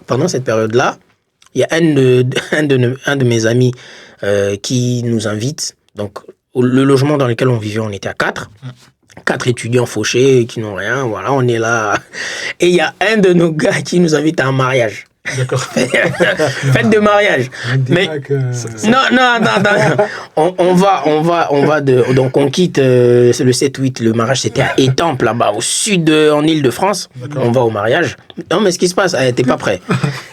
pendant cette période-là, il y a un de mes amis qui nous invite. Donc, le logement dans lequel on vivait, on était à 4. 4 étudiants fauchés qui n'ont rien. Voilà, on est là. Et il y a un de nos gars qui nous invite à un mariage. D'accord. Fête de mariage. Mais non. On va donc on quitte le 7-8. Le mariage c'était à Étampes là-bas au sud en Île-de-France. On va au mariage. Non mais ce qui se passe, t'es pas prêt.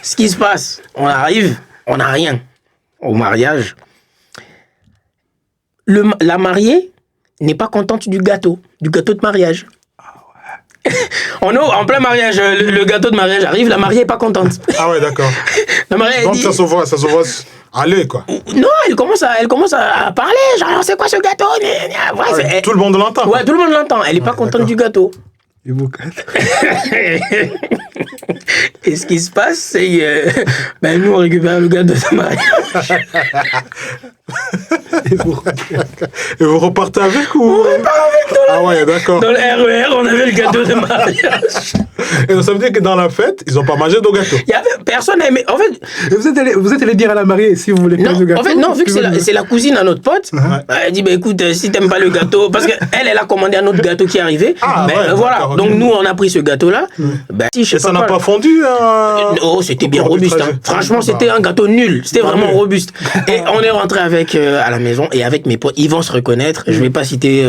Ce qui se passe, on arrive, on n'a rien au mariage. La mariée n'est pas contente du gâteau de mariage. On est en plein mariage, le gâteau de mariage arrive, la mariée est pas contente. Ah ouais, d'accord. La mariée donc dit, ça se voit aller, quoi. Non, elle commence à parler, genre c'est quoi ce gâteau? Ouais, tout le monde l'entend. Ouais, tout le monde l'entend. Elle est pas contente du gâteau. Et vous quatre. Et ce qui se passe, c'est nous on récupère le gâteau de mariage. Et vous repartez avec ou? On repart avec ouais, d'accord. Dans le RER, on avait le gâteau de mariage. Et donc, ça veut dire que dans la fête, ils n'ont pas mangé de gâteau. Il y avait personne aimé. En fait, vous êtes allé dire à la mariée si vous voulez pas le gâteau. En fait, non, vu que c'est la cousine à notre pote, elle dit écoute, si t'aimes pas le gâteau, parce qu'elle a commandé un autre gâteau qui est arrivé. Voilà. Donc nous, on a pris ce gâteau-là. Et ça n'a pas fondu. Oh, c'était bien robuste. Franchement, c'était un gâteau nul. C'était vraiment robuste. Et on est rentré avec à la maison et avec mes potes. Ils vont se reconnaître. Je vais pas citer.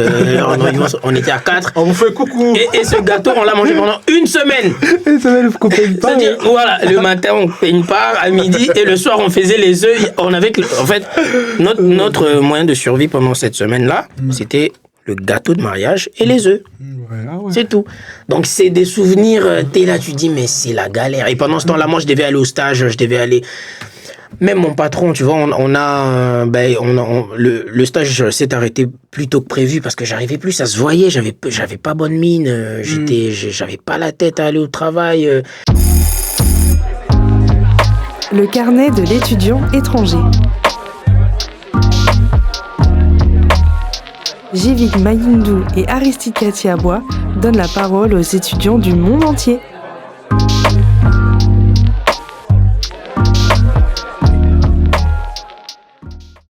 On était à 4. On vous fait coucou. Et ce gâteau, on l'a mangé pendant une semaine. Une semaine, vous coupez une part. C'est-à-dire, voilà, le matin, on fait une part, à midi, et le soir, on faisait les œufs. On avait, en fait, notre moyen de survie pendant cette semaine-là, c'était le gâteau de mariage et les œufs. Ouais. C'est tout. Donc, c'est des souvenirs, t'es là, tu dis, mais c'est la galère. Et pendant ce temps-là, moi, je devais aller au stage, Même mon patron, tu vois, le stage s'est arrêté plus tôt que prévu parce que j'arrivais plus, ça se voyait, j'avais pas bonne mine, j'avais pas la tête à aller au travail. Le carnet de l'étudiant étranger. Jivik Mayindou et Aristide Katiabois donnent la parole aux étudiants du monde entier.